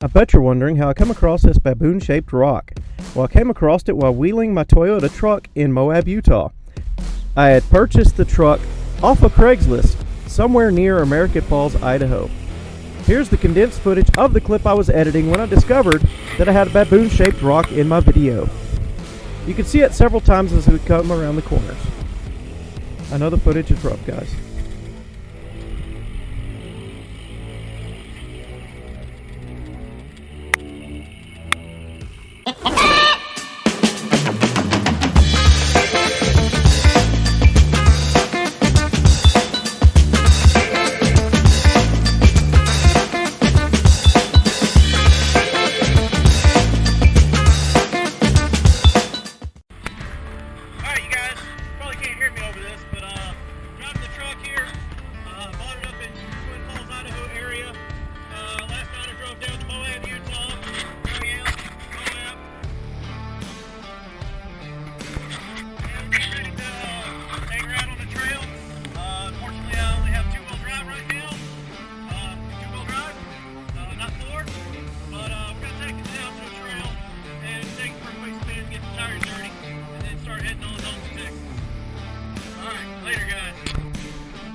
I bet you're wondering how I come across this baboon-shaped rock. Well, I came across it while wheeling my Toyota truck in Moab, Utah. I had purchased the truck off of Craigslist, somewhere near American Falls, Idaho. Here's the condensed footage of the clip I was editing when I discovered that I had a baboon-shaped rock in my video. You can see it several times as we come around the corners. I know the footage is rough, guys.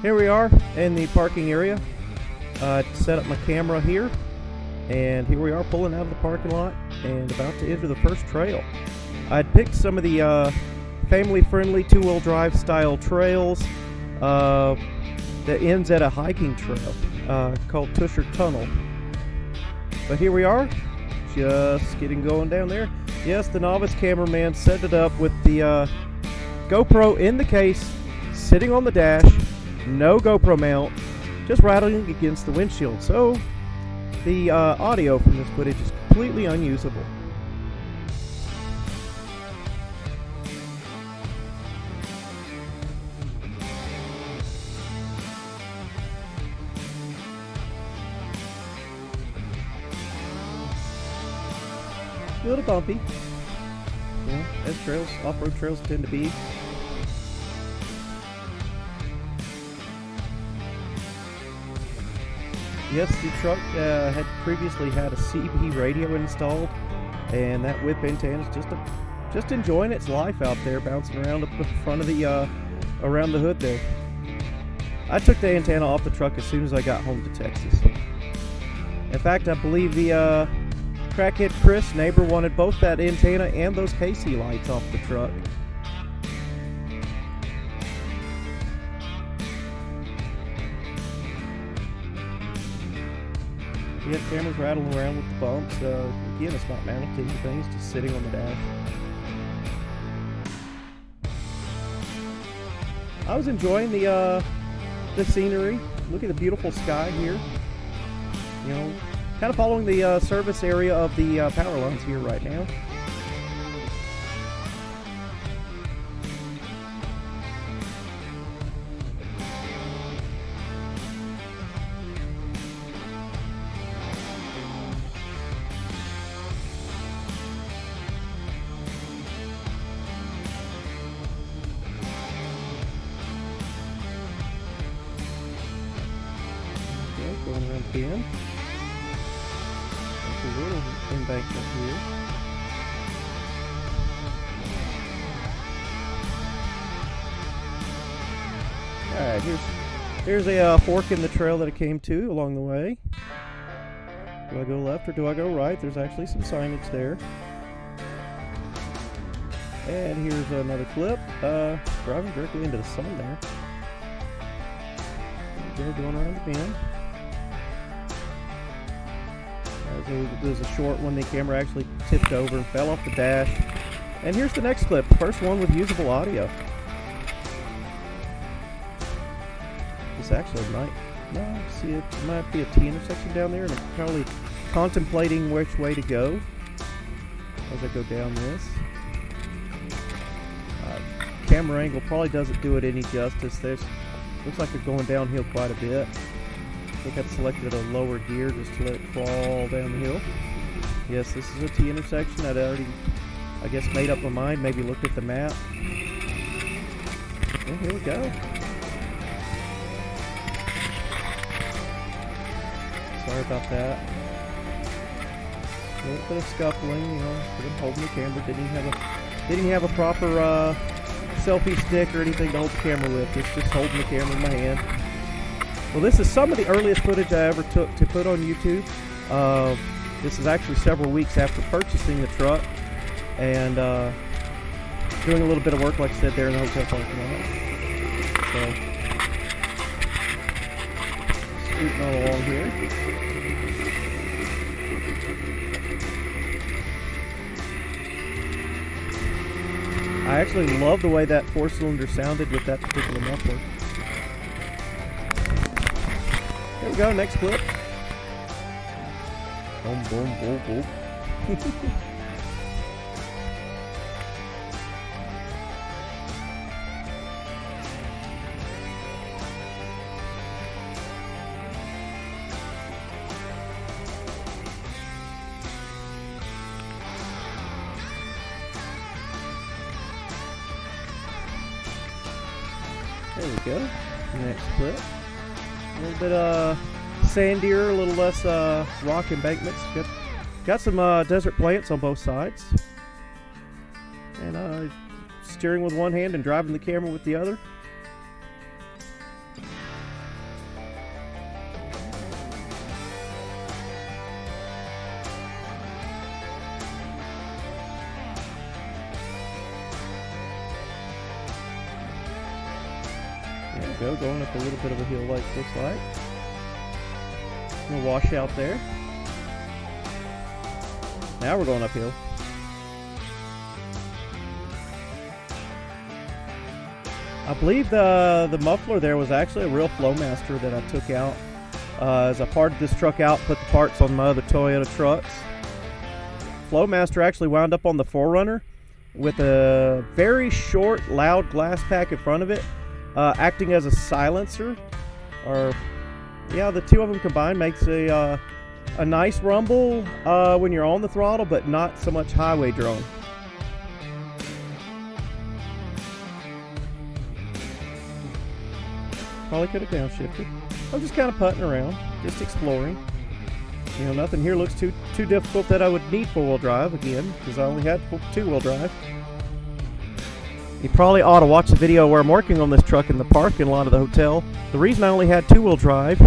Here we are in the parking area. Set up my camera here, and here we are pulling out of the parking lot and about to enter the first trail. I'd picked some of the family-friendly two-wheel drive style trails that ends at a hiking trail called Tusher Tunnel. But here we are, just getting going down there. Yes, the novice cameraman set it up with the GoPro in the case, sitting on the dash. No GoPro mount, just rattling against the windshield, so the audio from this footage is completely unusable. A little bumpy, as trails, off-road trails tend to be. Yes, the truck had previously had a CB radio installed, and that whip antenna is just enjoying its life out there, bouncing around up in front of the around the hood there. I took the antenna off the truck as soon as I got home to Texas. In fact, I believe the crackhead Chris neighbor wanted both that antenna and those KC lights off the truck. Yeah, the camera's rattling around with the bumps. Again, it's not mounted to anything, it's just sitting on the dash. I was enjoying the scenery. Look at the beautiful sky here. You know, kind of following the service area of the power lines here right now. Going around the bend. There's a little embankment here. Alright, here's a fork in the trail that I came to along the way. Do I go left or do I go right? There's actually some signage there. And here's another clip. Driving directly into the sun there. Going around the bend. There's a short one. The camera actually tipped over and fell off the dash. And here's the next clip, first one with usable audio. This actually might be a T intersection down there, and I'm probably contemplating which way to go as I go down this. Camera angle probably doesn't do it any justice. Looks like they're going downhill quite a bit. I think I've selected a lower gear just to let it crawl down the hill. Yes, this is a T intersection. I'd already, I guess, made up my mind, maybe looked at the map. And here we go. Sorry about that. A little bit of scuffling, you know, for them holding the camera. Didn't even have a proper selfie stick or anything to hold the camera with. It's just holding the camera in my hand. Well, this is some of the earliest footage I ever took to put on YouTube. This is actually several weeks after purchasing the truck and doing a little bit of work, like I said, there in the hotel parking lot. So, scooting on along here. I actually love the way that 4-cylinder sounded with that particular muffler. There we go, next clip. Boom, boom, boom, boom. There we go. Next clip. A little bit sandier, a little less rock embankments. Got some desert plants on both sides. And steering with one hand and driving the camera with the other. There we go, going up a little bit of a hill like it looks like. A washout there. Now we're going uphill. I believe the muffler there was actually a real Flowmaster that I took out as I parted this truck out, put the parts on my other Toyota trucks. Flowmaster actually wound up on the 4Runner with a very short, loud glass pack in front of it, acting as a silencer. Or, yeah, the two of them combined makes a nice rumble when you're on the throttle, but not so much highway drone. Probably could have downshifted. I'm just kind of putting around, just exploring. You know, nothing here looks too difficult that I would need 4-wheel drive again, because I only had 2-wheel drive. You probably ought to watch the video where I'm working on this truck in the parking lot of the hotel. The reason I only had 2-wheel drive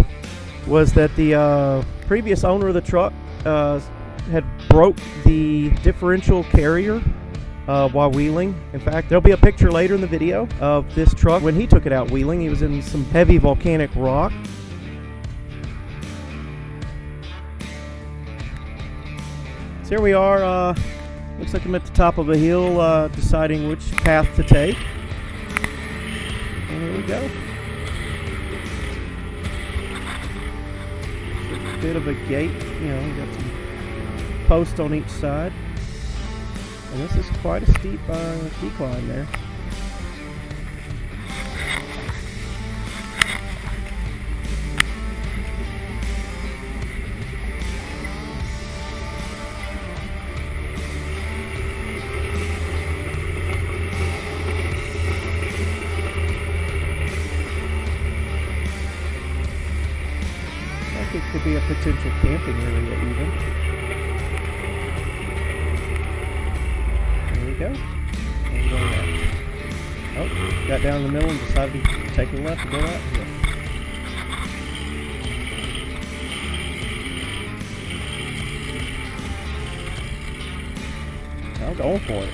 was that the previous owner of the truck had broke the differential carrier while wheeling. In fact, there'll be a picture later in the video of this truck when he took it out wheeling. He was in some heavy volcanic rock. So here we are. Looks like I'm at the top of a hill, deciding which path to take. And here we go. A bit of a gate, you know, we got some posts on each side. And this is quite a steep decline there. It could be a potential camping area even. There we go. Oh, got down in the middle and decided to take a left and go out here. I'm going for it.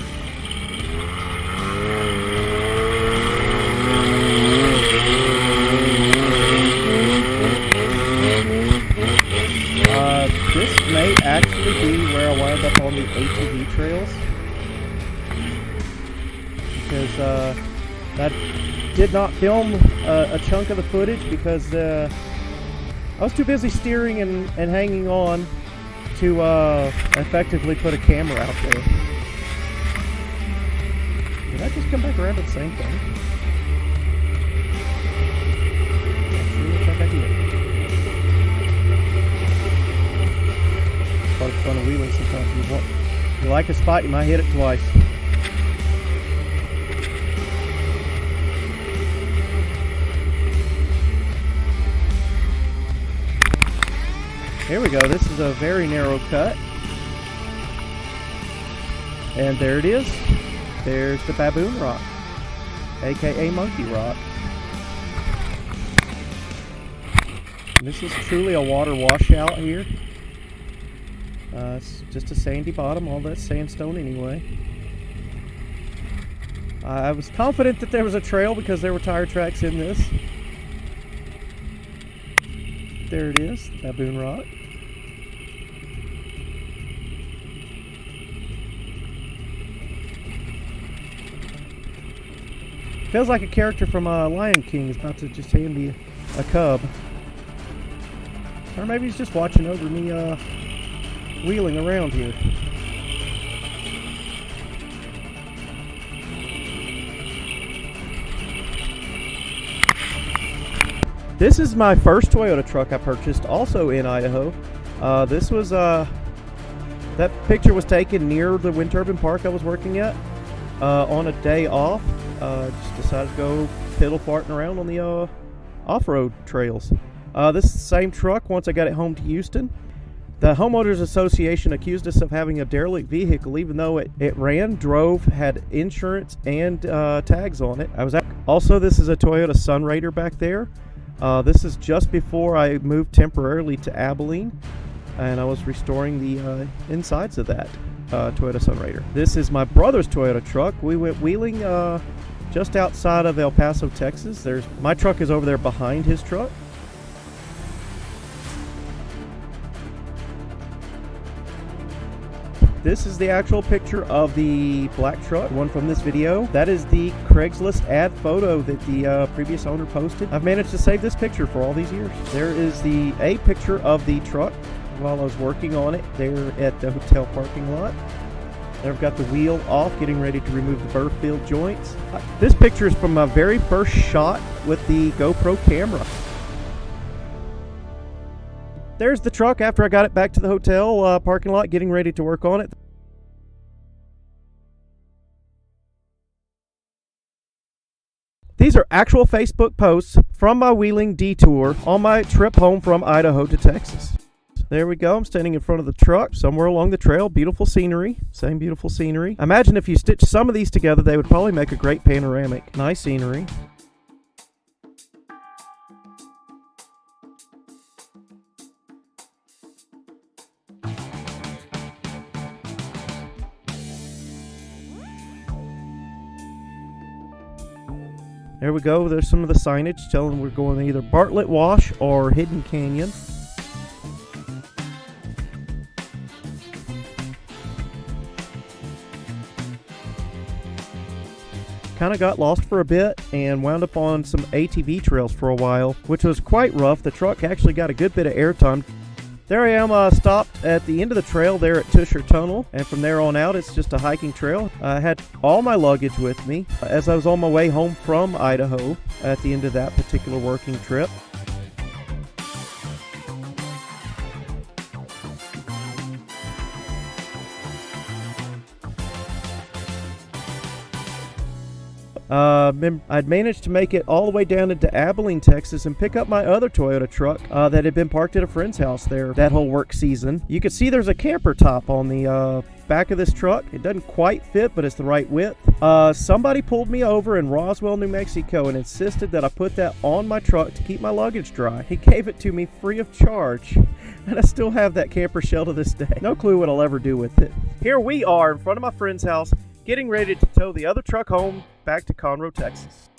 This may actually be where I wound up on the ATV trails, because I did not film a chunk of the footage because I was too busy steering and hanging on to effectively put a camera out there. Did I just come back around to the same thing? Let's check back here. Part of the fun of wheeling sometimes. If you like a spot, you might hit it twice. Here we go. This is a very narrow cut. And there it is. There's the Baboon Rock, aka Monkey Rock. This is truly a water washout here. It's just a sandy bottom, all that sandstone anyway. I was confident that there was a trail because there were tire tracks in this. There it is, Baboon Rock. Feels like a character from Lion King is about to just hand me a cub. Or maybe he's just watching over me wheeling around here. This is my first Toyota truck I purchased, also in Idaho. This was, that picture was taken near the wind turbine park I was working at on a day off. Just decided to go piddle farting around on the off-road trails. This is the same truck once I got it home to Houston. The Homeowners Association accused us of having a derelict vehicle, even though it ran, drove, had insurance, and tags on it. Also, this is a Toyota Sunraider back there. This is just before I moved temporarily to Abilene, and I was restoring the insides of that Toyota Sunraider. This is my brother's Toyota truck. We went wheeling just outside of El Paso, Texas. My truck is over there behind his truck. This is the actual picture of the black truck, one from this video. That is the Craigslist ad photo that the previous owner posted. I've managed to save this picture for all these years. There is a picture of the truck while I was working on it there at the hotel parking lot. I've got the wheel off, getting ready to remove the burr field joints. This picture is from my very first shot with the GoPro camera. There's the truck after I got it back to the hotel parking lot, getting ready to work on it. These are actual Facebook posts from my wheeling detour on my trip home from Idaho to Texas. There we go. I'm standing in front of the truck somewhere along the trail. Beautiful scenery. Same beautiful scenery. Imagine if you stitch some of these together, they would probably make a great panoramic. Nice scenery. There we go. There's some of the signage telling we're going either Bartlett Wash or Hidden Canyon. Kind of got lost for a bit and wound up on some ATV trails for a while, which was quite rough. The truck actually got a good bit of airtime. There I am, stopped at the end of the trail there at Tusher Tunnel, and from there on out it's just a hiking trail. I had all my luggage with me as I was on my way home from Idaho at the end of that particular working trip. I'd managed to make it all the way down into Abilene, Texas, and pick up my other Toyota truck that had been parked at a friend's house there that whole work season. You can see there's a camper top on the back of this truck. It doesn't quite fit, but it's the right width. Somebody pulled me over in Roswell, New Mexico, and insisted that I put that on my truck to keep my luggage dry. He gave it to me free of charge, and I still have that camper shell to this day. No clue what I'll ever do with it. Here we are in front of my friend's house, getting ready to tow the other truck home back to Conroe, Texas.